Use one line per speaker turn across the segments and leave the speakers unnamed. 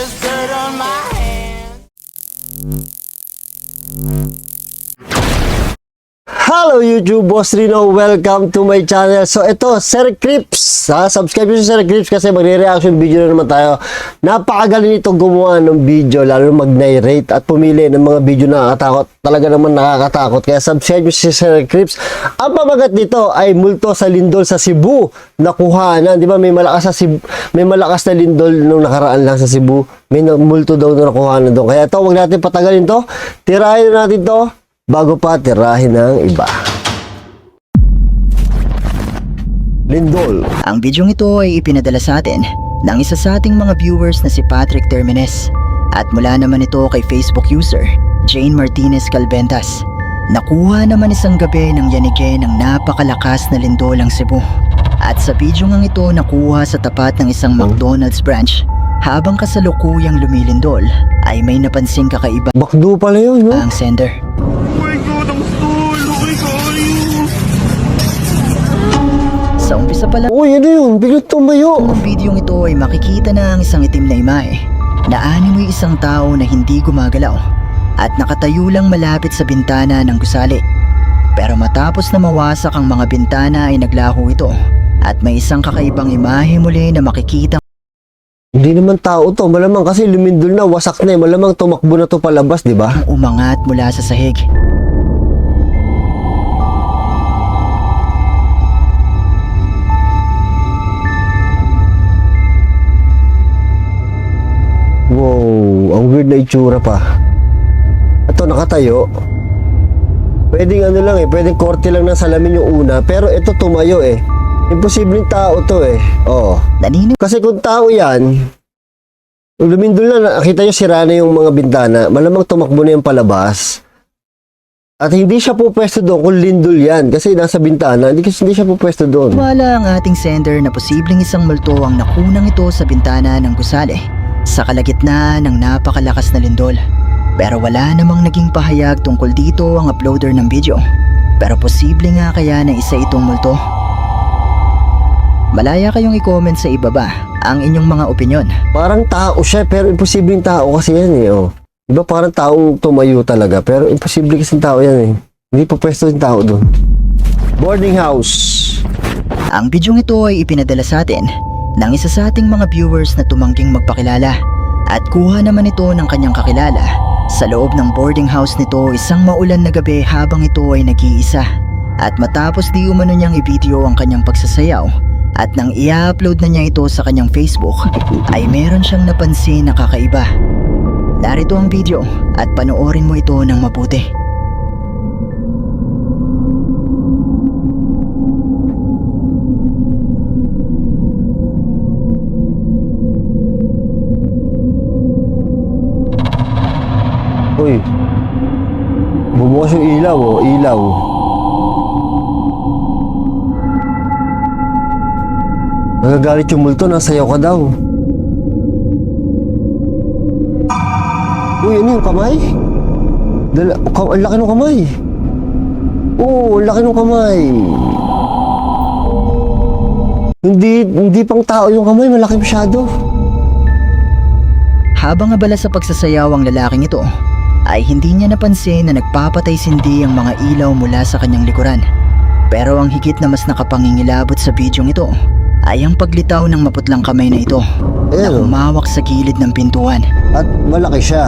there's dirt on my hands.
Hello YouTube, Boss Rino. Welcome to my channel. So ito, Sir Crips. Subscribe nyo sa Sir Crips kasi magre-reaction video na naman tayo. Napakagaling itong gumawa ng video, lalo mag-narrate at pumili ng mga video na nakakatakot. Talaga naman nakakatakot. Kaya subscribe nyo si Sir Crips. Ang pamagat nito ay multo sa lindol sa Cebu. Nakuha na, di ba? May malakas na lindol nung nakaraan lang sa Cebu. May multo daw na nakuha na doon. Kaya ito, huwag natin patagalin to. Tirahin na natin to bago pa tirahin ng iba. Lindol.
Ang bidyong ito ay ipinadala sa atin ng isa sa ating mga viewers na si Patrick Termenes at mula naman ito kay Facebook user Jane Martinez Calventas. Nakuha naman isang gabi ng yanige ng napakalakas na lindol ang Cebu. At sa bidyong ito nakuha sa tapat ng isang McDonald's branch habang kasalukuyang lumilindol ay may napansing kakaiba
Bakdo pala yun, no?
ang sender. Sa umpisa pa lang
Uy, ano yun? Biglang tumayo.
ng bidyong ito ay makikita na ang isang itim na imahe na animoy isang tao na hindi gumagalaw at nakatayo lang malapit sa bintana ng gusali. Pero matapos na mawasak ang mga bintana ay naglaho ito at may isang kakaibang imahe muli na makikita
Hindi naman tao to. Malamang kasi lumindol na, wasak na eh. Malamang tumakbo na to palabas, di ba?
umangat mula sa sahig.
Wow, ang weird na itsura pa. Ito, nakatayo. Pwedeng ano lang eh, pwedeng korte lang ng salamin yung una. Pero ito tumayo eh. Imposibleng tao to eh. Oo. Kasi kung tao yan, lumindol na, nakita nyo sira na yung mga bintana, malamang tumakbo na yung palabas. At hindi siya po pwesto doon kung lindol yan. Kasi nasa bintana, hindi siya po pwesto doon.
Wala ang ating sender na posibleng isang multo ang nakunang ito sa bintana ng gusali sa kalagitnaan ng napakalakas na lindol. Pero wala namang naging pahayag tungkol dito ang uploader ng video. Pero posible nga kaya na isa itong multo? Malaya kayong i-comment sa ibaba ang inyong mga opinyon.
Parang tao siya, pero imposibleng tao kasi yan eh. Oh. Diba parang taong tumayo talaga, pero imposible kasi tao yan eh. Hindi pa pwesto yung tao doon. Boarding house.
Ang bidyong ito ay ipinadala sa atin ng isa sa ating mga viewers na tumangging magpakilala at kuha naman ito ng kanyang kakilala sa loob ng boarding house nito isang maulan na gabi habang ito ay nag-iisa. At matapos di umano niyang i-video ang kanyang pagsasayaw at nang i-upload na niya ito sa kanyang Facebook ay meron siyang napansin na kakaiba. Narito ang video at panoorin mo ito ng mabuti.
Uy. Bumukas yung ilaw oh, ilaw. Nagagalit yung multo, nasayaw ka daw. Uy, ano yung kamay? Ang laki ng kamay. Oo, ang laki ng kamay. Hindi pang tao yung kamay, malaki masyado.
Habang abala sa pagsasayaw ang lalaking ito, ay hindi niya napansin na nagpapatay-sindi ang mga ilaw mula sa kanyang likuran. Pero ang higit na mas nakapangingilabot sa bidyong ito ay ang paglitaw ng maputlang kamay na ito na humawak sa gilid ng pintuan.
At malaki siya.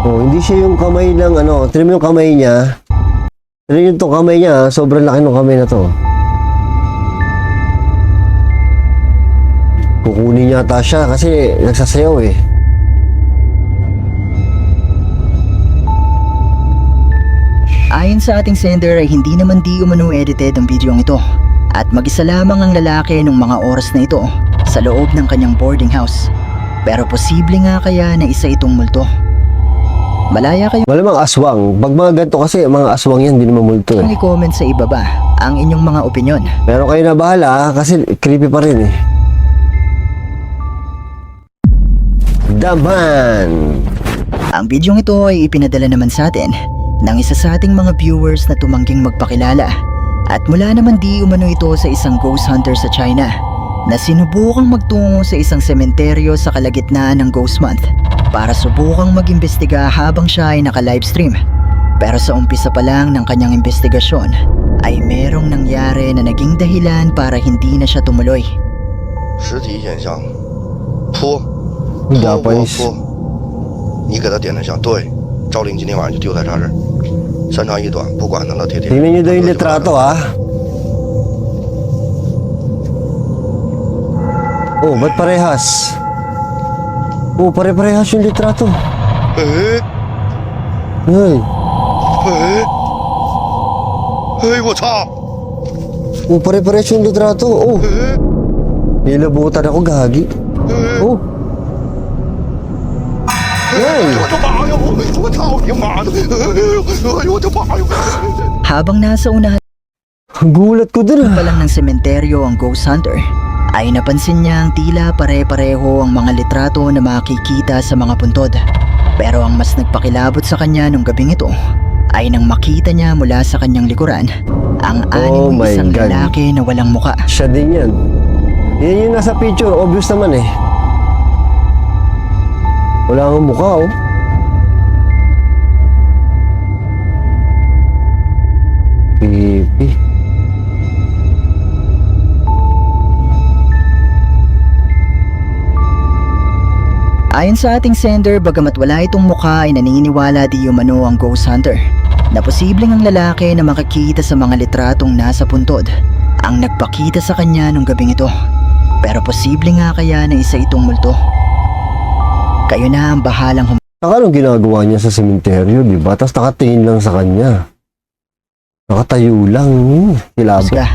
Oh, hindi siya yung kamay ng ano, trim yung kamay niya. Trim yung kamay niya, sobrang laki ng kamay na to. Kukunin yata siya kasi nagsasayaw eh.
Ayon sa ating sender ay hindi naman di umano edited ang bidyong ito at mag-isa lamang ang lalaki ng mga oras na ito sa loob ng kanyang boarding house. Pero posible nga kaya na isa itong multo. Malaya kayo
Malamang aswang. Pag mga ganito kasi, mga aswang yan, hindi naman multo eh.
i-comment sa ibaba ang inyong mga opinyon.
Pero kayo na bahala kasi creepy pa rin eh. Daman!
Ang bidyong ito ay ipinadala naman sa atin ng isa sa ating mga viewers na tumangging magpakilala at mula naman di umano ito sa isang ghost hunter sa China na sinubukang magtungo sa isang sementeryo sa kalagitnaan ng Ghost Month para subukang mag-imbestiga habang siya ay naka-livestream. Pero sa umpisa pa lang ng kanyang investigasyon ay merong nangyari na naging dahilan para hindi na siya tumuloy.
实体现象，扑，Japanese. 你给他点灯香，对，赵玲今天晚上就丢在这儿，三长一短，不管他了，铁铁。
Tingnan nyo daw yung litrato ha. Oh, ba't parehas? Oh, pare-parehas yung litrato.
哎
Ay,
哎哎，我操！
oh, pare-parehas yung litrato. Oh,
哎
nilabutan ako, gagi.
哎，
Oh. Ay,
我的妈呀！我操你妈的！哎呦我的妈呀！
Habang nasa unahan
gulat ko dun
pa
ah.
lang ng sementeryo ang Ghost Hunter, ay napansin niyang tila pare-pareho ang mga litrato na makikita sa mga puntod. Pero ang mas nagpakilabot sa kanya nung gabing ito ay nang makita niya mula sa kanyang likuran ang
Oh
anim
my
isang
God.
lalaki na walang muka.
Siya din yan. Yan yung nasa picture. Obvious naman eh. Wala nga mukha oh. Pipi.
Ayon sa ating sender, bagamat wala itong mukha ay naniniwala di umano ang Ghost Hunter na posibleng ang lalaki na makikita sa mga litratong nasa puntod ang nagpakita sa kanya nung gabing ito. Pero posible nga kaya na isa itong multo. Kayo na ang bahalang
Saka anong ginagawa niya sa sementeryo, di ba? Tapos nakatingin lang sa kanya. Nakatayo lang. Kilabot.
humusga.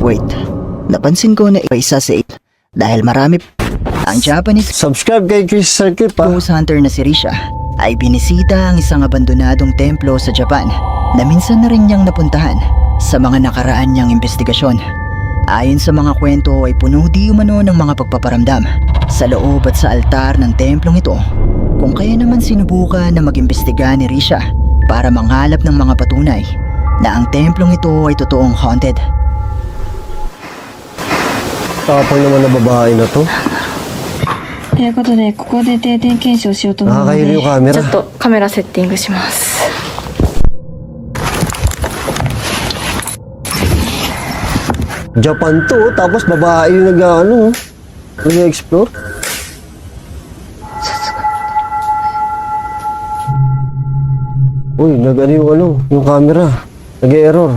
Wait, napansin ko na iba isa sa 8 dahil marami ang Japanese
Subscribe kay Chris Circuit pa.
Ghost Hunter na si Risha ay binisita ang isang abandonadong templo sa Japan na minsan na rin niyang napuntahan sa mga nakaraan niyang investigasyon. Ayon sa mga kwento ay puno di umano ng mga pagpaparamdam sa loob at sa altar ng templong ito, kung kaya naman sinubukan na mag-imbestiga ni Risha para manghalap ng mga patunay na ang templong ito ay totoong haunted.
Tapang naman na babae na to.
ということでここで定点検証しようと思うので
Nakakahilig yung camera.
ちょっとカメラセッティングします
Japan to, tapos babae yung nag-explore. Uy, yung camera. Nag-error.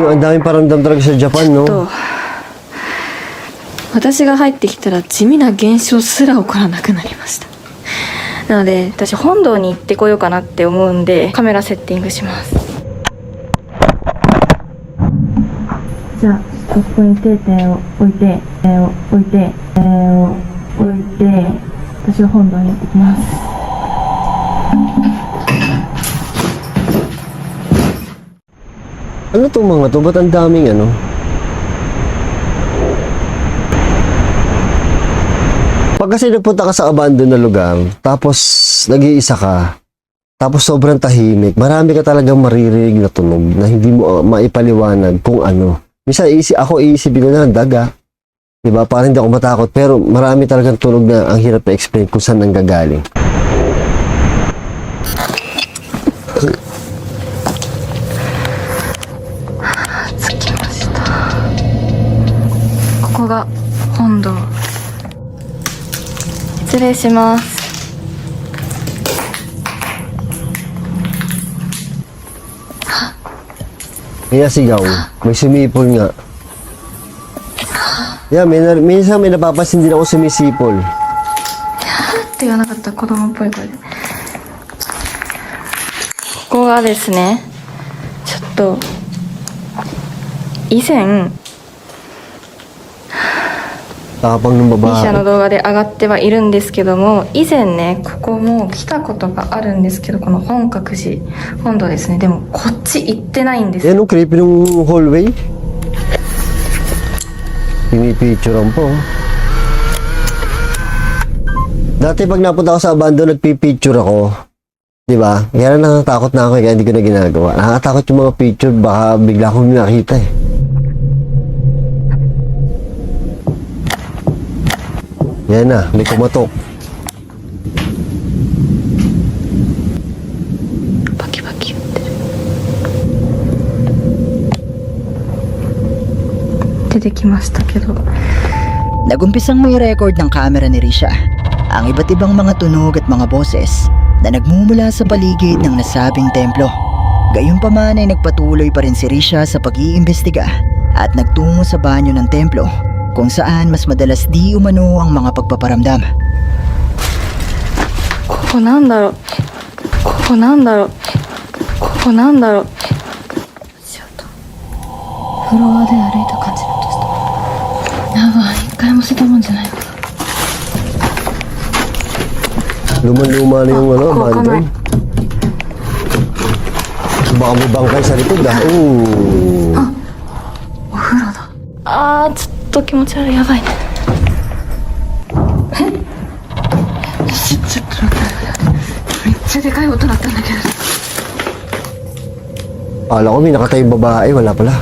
Ang daming paramdam talaga sa Japan, no?
と私が入ってきたら地味な現象すら起こらなくなりましたなので私本堂に行ってこようかなって思うんでカメラセッティングしますじゃあここに定点を置いて私は本堂に行ってきます
Ano to mga to? Ba't ang daming ano? Pag kasi nagpunta ka sa abandoned na lugar, tapos nag-iisa ka, tapos sobrang tahimik, marami ka talagang maririnig na tunog na hindi mo maipaliwanag kung ano. Minsan ako iisipin ko na daga. Diba? Parang hindi ako matakot, pero marami talagang tunog na ang hirap na-explain kung saan nanggagaling.
ここが本堂失礼します
Kaya sigaw, may sumipol nga. Yeah, minsan may napapansin din ako sumisipol.
って言わなかった子供っぽい声でここがですねちょっと以前
Tapang ng
ミシャの
babae.
動画で上がってはいるんですけども、以前ねここも来たことがあるんですけど、この本覚寺本堂ですね。でもこっち行ってないんです
Eh,
よ。
anong creepy ng hallway? Pinipicturean po. Dati pag napunta ako sa abandon, nagpipicture ako. Di ba? Kaya natatakot na ako kaya hindi ko na ginagawa. Nakakatakot yung mga picture, baka bigla akong nakita eh. Yan na, may kumatok.
バキバキ言ってる。出てきましたけど、
Nagumpisang may record ng camera ni Risha ang iba't ibang mga tunog at mga boses na nagmumula sa paligid ng nasabing templo. Gayunpaman ay nagpatuloy pa rin si Risha sa pag-iimbestiga at nagtungo sa banyo ng templo kung saan mas madalas di umano ang mga pagpaparamdam.
ここなんだろう、ここなんだろう、ここなんだろう。ちょっとフロアで歩いた感じの音した。やばい、一回も捨てたもんじゃないのか。
Luma-luma na yung ano,
Ako,
abandon. Baka may bangkay sa likod ah. Ooh.
お風呂だ。あー、ちょっと気持ち悪い。やばいね。ちょっと待って。めっちゃでかい音だったんだけど。
Akala ko may nakatayong babae, wala pala.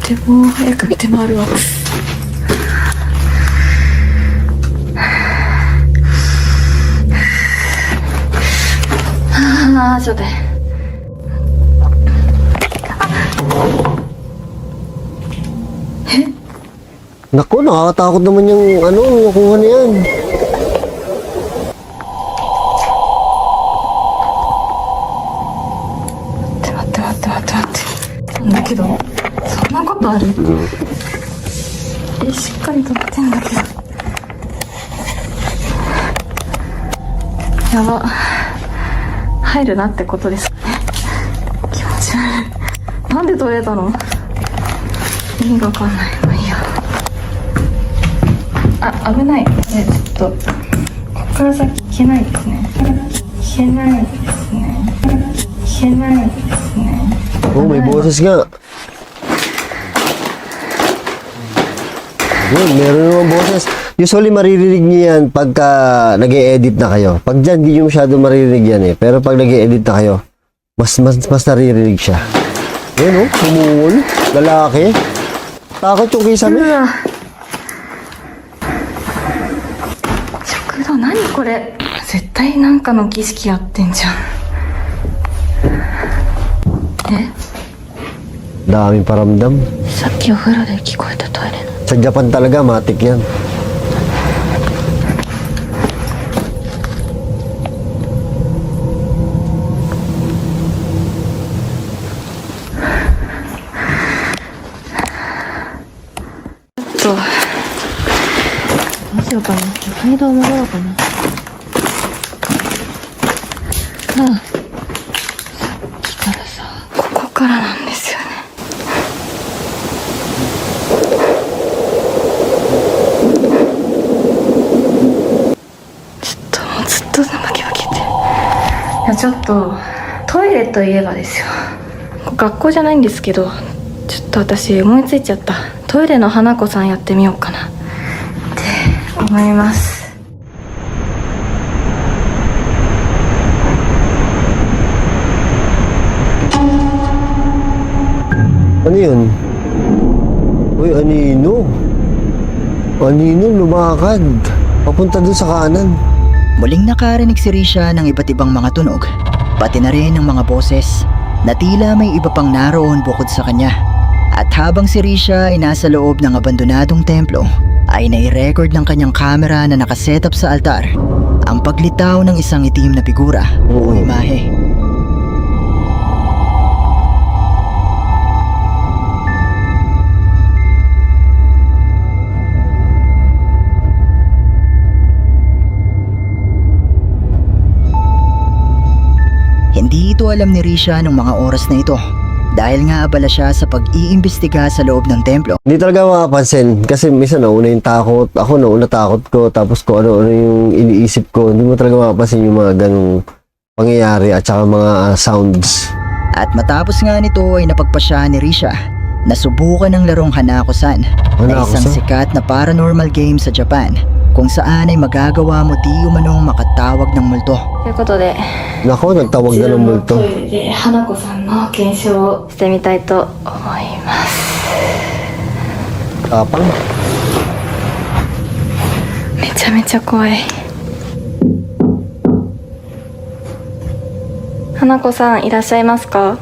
でも早く見て回るわ。あー、ちょっと。
Naku, nakakatakot naman yung ano, nakuha na yan.
待って待って待って待って。だけど、そんなことある？しっかり撮ってんだけど。やば。入るなってことですね。気持ち悪い。なんで撮れたの？意味がわかんない。まあいいや。あ、危ない。ちょっと、こっから先行けないですね。行けないですね。行けないですね。
Oh, may boses nga. Yun, meron naman boses. Usually maririnig niyo yan pagka nag-e-edit na kayo. Pag dyan, hindi nyo masyado maririnig yan eh. Pero pag nag-e-edit na kayo, mas naririnig siya. Yun oh, humungol. Lalaki. Takot yung kisame.
食堂、何これ？絶対なんかの儀式やってんじゃん。え？
Daming paramdam.
さっきお風呂で聞こえたトイレの。
Sa Japan talaga, matik yan.
Ito. どうしようかな。階段戻ろうかな。あ、さっきからさ、ここからなんですよね。ちょっともうずっとバキバキって。いや、ちょっとトイレといえばですよ。学校じゃないんですけど、ちょっと私思いついちゃった。トイレの花子さんやってみようかなって思います。
Ano yun? Uy, anino. Anino lumakad. Papunta dun sa kanan.
Muling nakarinig si Risha ng iba't ibang mga tunog, pati na rin ng mga boses na tila may iba pang naroon bukod sa kanya. At habang si Risha ay nasa loob ng abandonadong templo, ay nai-record ng kanyang kamera na nakaset up sa altar ang paglitaw ng isang itim na figura o imahe. Hindi ito alam ni Risha ng mga oras na ito dahil nga abala siya sa pag-iimbestiga sa loob ng templo.
Hindi talaga makapansin kasi minsan nauna yung takot. Ako nauna takot ko tapos kung ano-ano yung iniisip ko. Hindi mo talaga makapansin yung mga ganong pangyayari at saka mga sounds.
At matapos nga nito ay napagpasya ni Risha na subukan ng larong Hanako-san na isang
Hanako-san?
sikat na paranormal game sa Japan kung saan ay magagawa mo di umanong makatawag ng multo.
ということで
Nako, nagtawag na ng multo.
トイレで花子さんの検証をしてみたいと思います。
Tapang.
めちゃめちゃ怖い。花子さんいらっしゃいますか？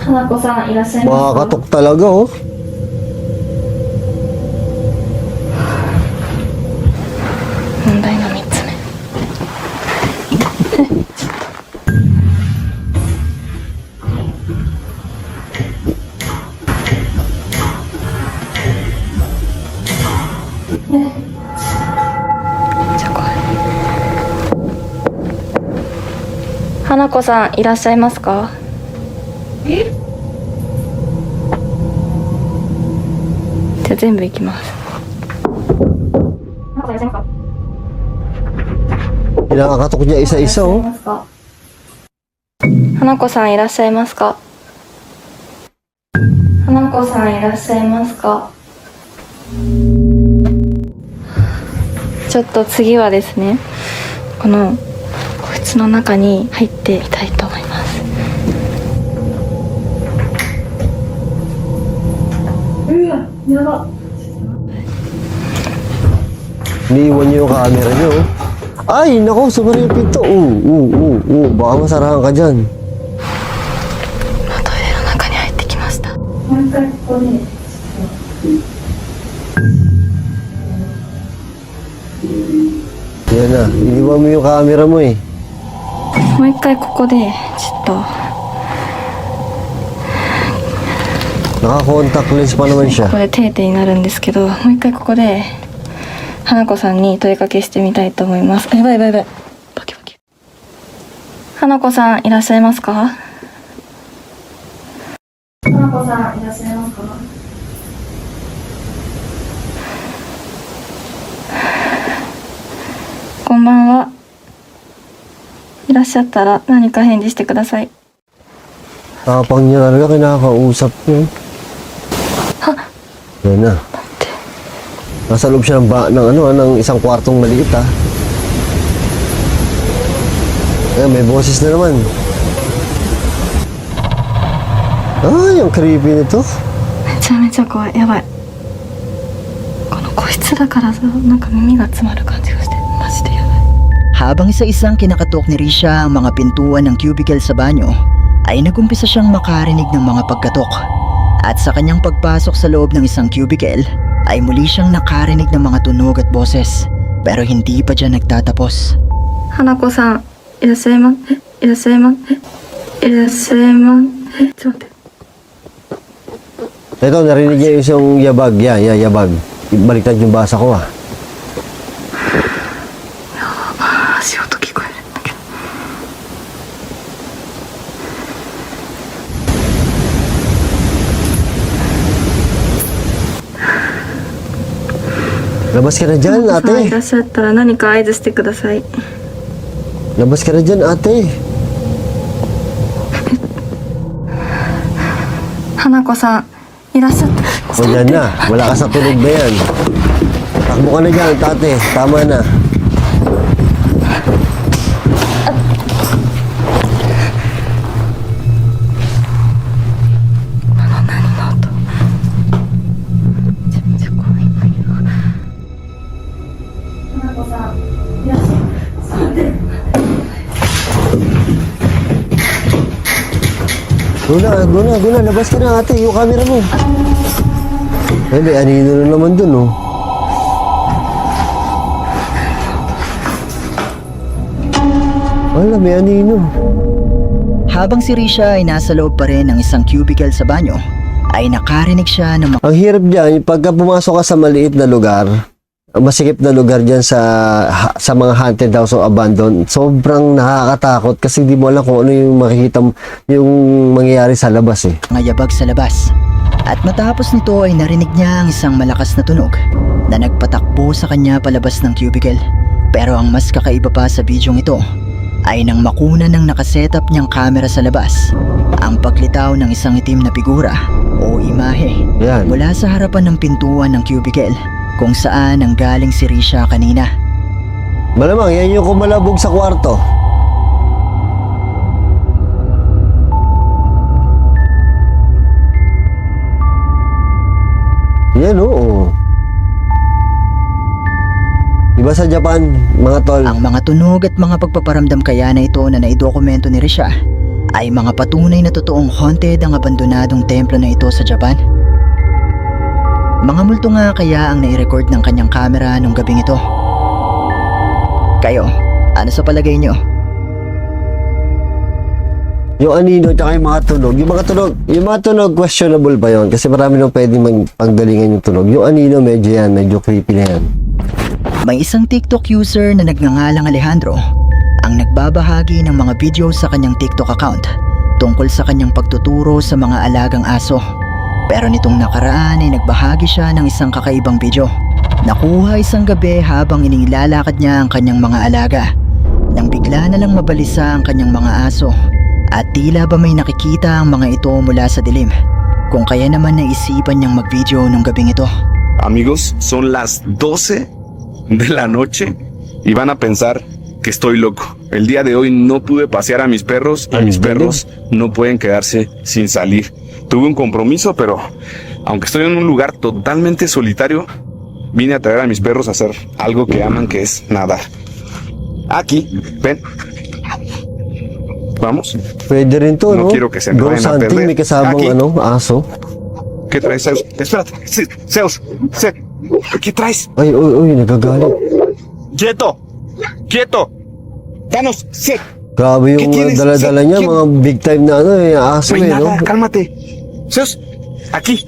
花子さんいらっしゃいますか？
Makakatok talaga, oh.
問題の3つ目。じゃあ怖い。花子さんいらっしゃいますか？じゃあ全部いきます。花子さんいらっしゃいますか？
Pinakakatok niya isa-isa, oh.
花子さんいらっしゃいますか？花子さんいらっしゃいますか？ちょっと次はですね、この個室の中に入ってみたいと思います。うわ、やば。
Iniiwan niyo yung camera niyo, oh. Ay, nako, sumara yung pinto. Baka masarahan ka dyan.
トイレの中に入ってきました。もう一回ここで。
Yan na, iniwan mo yung camera mo, eh.
もう一回ここでちょっと
Naka-contact lens pa naman siya.
ここで定点になるんですけど、もう一回ここで花子さんに問いかけしてみたいと思います。やばいやばいやばい。バキバキ。花子さんいらっしゃいますか？花子さんいらっしゃいますか？こんばんは。いらっしゃったら何か返事してください。
Tapang niya talaga, kinakausap niya. Yan na. Nasa loob siya ng isang kwartong maliit, ah. Ayan, may boses na naman. Ay, ang creepy nito.
めちゃめちゃ怖い。やばい。この個室だからさ、なんか耳が詰まる感じがして、マジでやばい。
Habang isa-isang kinakatok ni Risha ang mga pintuan ng cubicle sa banyo, ay nagumpisa siyang makarinig ng mga pagkatok. At sa kanyang pagpasok sa loob ng isang cubicle, ay muli siyang nakarinig ng mga tunog at boses. Pero hindi pa dyan nagtatapos.
花子さん、いらっしゃいま、いらっしゃいま、いらっしゃいま。ちょっと待って。
Ito, narinig niya yung isang yabag. Yan, yabag. Baliktad yung basa ko, ah.
足音聞こえるんだけど。
Labas ka na dyan,
花子さんい
ate.
らっしゃったら何か合図してください。
Labas ka na dyan, ate.
花子さんいらっしゃった。
O yan na, wala ka sa tunog na yan. Takbo ka na dyan, tate. Tama na. Guna, labas ka na, ate, yung camera mo. Ay, may anino na naman dun, oh. Wala, may anino.
Habang si Risha ay nasa loob pa rin ng isang cubicle sa banyo, ay nakarinig siya ng mga
Ang hirap dyan, pagka pumasok ka sa maliit na lugar, masikip na lugar dyan sa mga haunted house o abandoned. Sobrang nakakatakot kasi di mo alam kung ano yung makikita yung mangyayari sa labas eh.
Mga yabag sa labas. At matapos nito ay narinig niya ang isang malakas na tunog na nagpatakbo sa kanya palabas ng cubicle. Pero ang mas kakaiba pa sa bidyong ito ay nang makuna ng nakasetup niyang camera sa labas ang paglitaw ng isang itim na figura o imahe
Yan.
mula sa harapan ng pintuan ng cubicle kung saan ang galing si Risha kanina.
Malamang yan yung kumalabog sa kwarto. Yan oo. Diba sa Japan, mga tol?
Ang mga tunog at mga pagpaparamdam kaya na ito na naidokumento ni Risha ay mga patunay na totoong haunted ang abandonadong templo na ito sa Japan. Mga multo nga kaya ang nai-record ng kanyang camera nung gabing ito. Kayo, ano sa palagay nyo?
Yung anino tsaka yung mga tunog questionable pa yon kasi marami nang pwedeng magpanggalingan yung tunog. Yung anino medyo creepy na yan.
May isang TikTok user na nagngangalang Alejandro ang nagbabahagi ng mga video sa kanyang TikTok account tungkol sa kanyang pagtuturo sa mga alagang aso. Pero nitong nakaraan ay nagbahagi siya ng isang kakaibang video. Nakuha isang gabi habang inilalakad niya ang kanyang mga alaga nang bigla na lang mabalisa ang kanyang mga aso at tila ba may nakikita ang mga ito mula sa dilim. Kung kaya naman naisipan niyang mag-video nung gabing ito.
Amigos, son las 12 de la noche y van a pensar que estoy loco. El día de hoy no pude pasear a mis perros y mis perros no pueden quedarse sin salir. Tuve un compromiso, pero aunque estoy en un lugar totalmente solitario, vine a traer a mis perros a hacer algo que aman, que es nadar. Aquí, ven. Vamos.
Pwede rin to,
No
no?
quiero que se me
Ghost
vayan a
hunting,
perder.
may kasamang
Aquí.
aso.
¿Qué traes, Zeus? Espérate. Zeus. ¿Qué traes?
Ay, uy, nagagalit.
¡Quieto! ¡Quieto! ¡Danos! ¡Set!
Grabe
¿Qué
yung
tienes?
dala-dala niya,
¿Qué?
mga big time na aso
No hay
eh, no?
nada, cálmate. Zeus, aquí.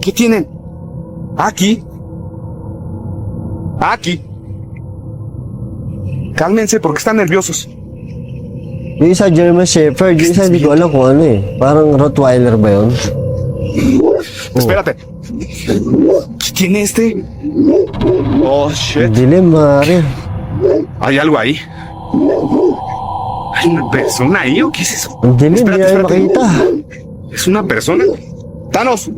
¿Qué tienen? Aquí. Cálmense porque están nerviosos.
Yung isa German Shepherd, yung isa hindi ko alam kung ano eh. Parang Rottweiler ba yun?
Espérate. ¿Qué tiene este? Oh, shit.
Dilim, mare.
¿Hay algo ahí? ¿Hay una persona ahí o qué es eso?
Ang dilim, hindi
Espérate,
na
espérate.
makita.
¿Es una persona? ¡Thanos!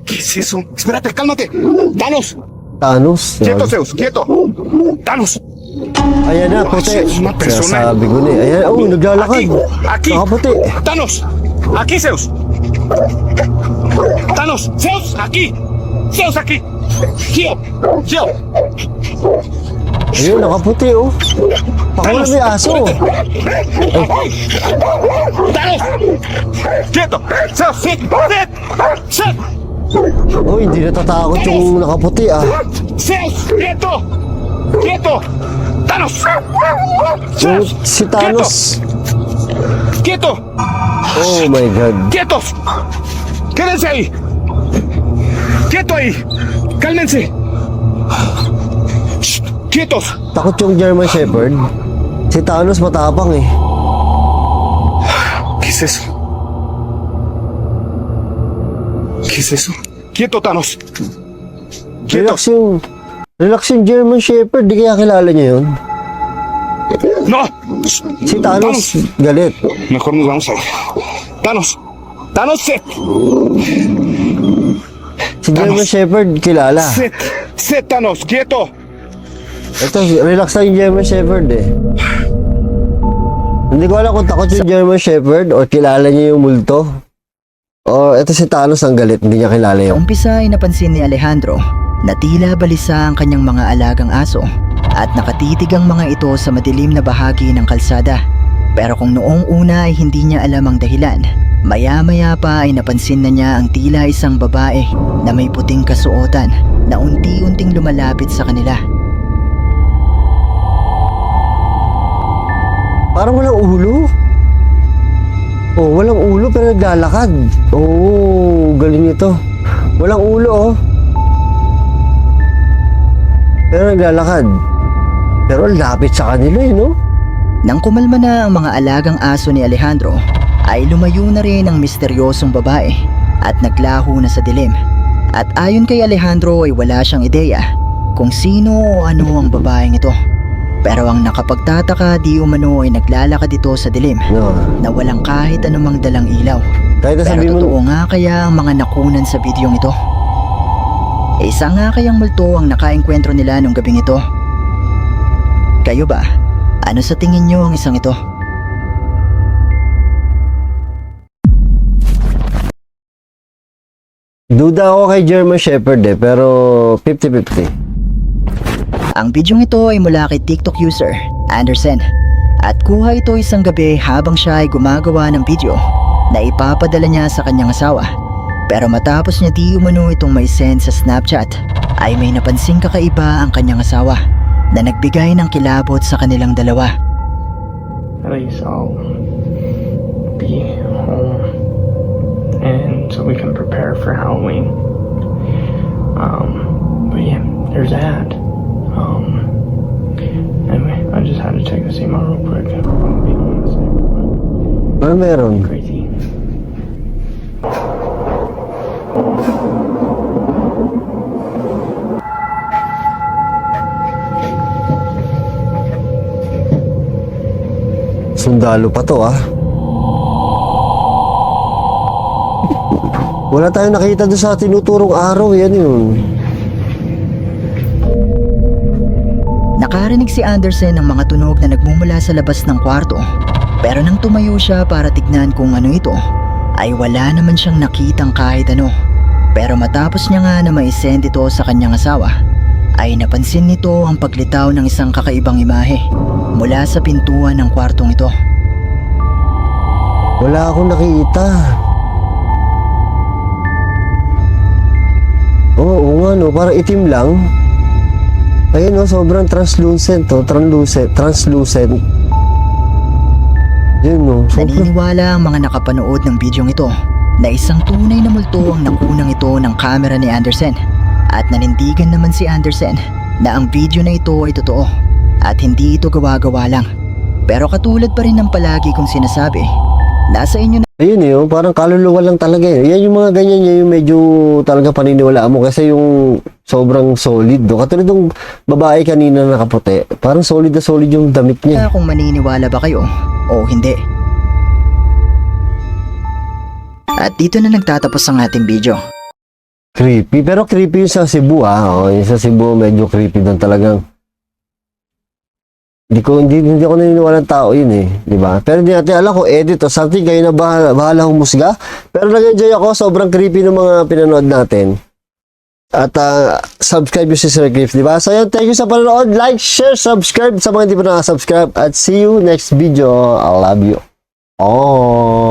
¿Qué es eso? Espérate, cálmate. ¡Thanos!
Thanos.
¡Quieto,
Yan.
Zeus! ¡Quieto! ¡Thanos!
Ayan na, puti.
Es una persona.
Sabi ko na eh. Ayan, oh, naglalakad.
Aquí.
Nakaputi.
¡Thanos! ¡Aquí, Zeus! ¡Thanos! ¡Zeus! ¡Aquí! ¡Zeus, aquí! ¡Gio! ¡Gio!
Ayun, nakaputi oh. Pakala may aso.
¡Thanos! ¡Quieto! ¡Zeus! ¡Sit! ¡Sit! ¡Sit!
Oh, hindi natatakot yung nakaputi ah.
¡Zeus! ¡Quieto! ¡Quieto! ¡Thanos!
Yung
¡Zeus!
si Thanos.
¡Quieto!
Oh my God.
¡Quietos! ¡Quédense ahí! ¡Quieto ahí! ¡Cálmense! Shh, ¡quietos!
Takot yung German Shepherd. Si Thanos matapang eh.
¿Qué es eso? ¿Qué es eso? ¡Quieto, Thanos! ¡Quietos!
Relax yung German Shepherd. Di kaya kilala niya yun.
¡No!
Si Thanos, galit.
Mejor nos vamos ahí. ¡Thanos! ¡Thanos, set!
Si German Shepherd, kilala.
¡Set! ¡Set, Thanos! ¡Quieto!
Ito, relax lang yung German Shepherd eh. Hindi ko alam kung takot yung German Shepherd o kilala niya yung multo. O ito si Thanos ang galit, hindi niya kilala
Sa
yung.
umpisa ay napansin ni Alejandro na tila balisa ang kanyang mga alagang aso at nakatitig ang mga ito sa madilim na bahagi ng kalsada. Pero kung noong una ay hindi niya alam ang dahilan, maya-maya pa ay napansin na niya ang tila isang babae na may puting kasuotan na unti-unting lumalapit sa kanila.
Parang walang ulo. Oh, walang ulo pero naglalakad. Oh, galing ito. Walang ulo, oh. Pero naglalakad. Pero ang lapit sa kanila, eh, no?
Nang kumalma na ang mga alagang aso ni Alejandro, ay lumayo na rin ang misteryosong babae at naglaho na sa dilim. At ayon kay Alejandro ay wala siyang ideya kung sino o ano ang babaeng ito. Pero ang nakapagtataka di umano ay naglalakad ito sa dilim
No.
na walang kahit anumang dalang ilaw.
Kahit na
Pero
sabihin mo,
totoo nga kaya ang mga nakunan sa bidyong ito? Isa nga kayang multo ang nakaengkwentro nila nung gabing ito? Kayo ba? Ano sa tingin nyo ang isang ito?
duda ako kay German Shepherd eh, pero 50-50.
Ang bidyong ito ay mula kay TikTok user Anderson at kuha ito isang gabi habang siya ay gumagawa ng video na ipapadala niya sa kanyang asawa. Pero matapos niya di umano itong may send sa Snapchat ay may napansing kakaiba ang kanyang asawa na nagbigay ng kilabot sa kanilang dalawa.
At least I'll be home, and so we can prepare for Halloween. But yeah, there's that. Anyway, I just had to check this email real quick. I'll be home in a second,
Ano meron?
but crazy.
Sundalo pa to, ah. Wala tayong nakita doon sa tinuturong araw. Yan yun.
Nakarinig si Anderson ng mga tunog na nagmumula sa labas ng kwarto. Pero nang tumayo siya para tignan kung ano ito, ay wala naman siyang nakitang kahit ano. Pero matapos niya nga na mai-send ito sa kanyang asawa, ay napansin nito ang paglitaw ng isang kakaibang imahe mula sa pintuan ng kwartong ito.
Wala akong nakita. Oo nga, no. Parang itim lang. Ayun, no. Sobrang translucent, to. Translucent. Yun, no. Sobrang...
Naniniwala ang mga nakapanood ng bidyong ito na isang tunay na multo ang nakunang ito ng kamera ni Anderson. At nanindigan naman si Anderson na ang video na ito ay totoo at hindi ito gawa-gawa lang. Pero katulad pa rin ng palagi kong sinasabi, nasa inyo na
Ayun eh, parang kaluluwa lang talaga eh. Yan yung mga ganyan niya, yung medyo talaga paniniwalaan mo kasi yung sobrang solid. Do. Katulad ng babae kanina na nakaputi, parang solid na solid yung damit niya.
kung maniniwala ba kayo o hindi. At dito na nagtatapos ang ating video.
Creepy, pero creepy yung sa Cebu ah. Oh, yung sa Cebu medyo creepy doon talagang. Hindi ako naniniwala ng tao yun eh, di ba? Pero hindi natin alam kung edit o something, kayo na bahala humusga. Pero nag-enjoy ako, sobrang creepy ng mga pinanood natin. At subscribe yung si Sir Griff, di ba? So yun, thank you sa panonood. Like, share, subscribe sa mga hindi pa nakasubscribe. At see you next video. I love you. Oh.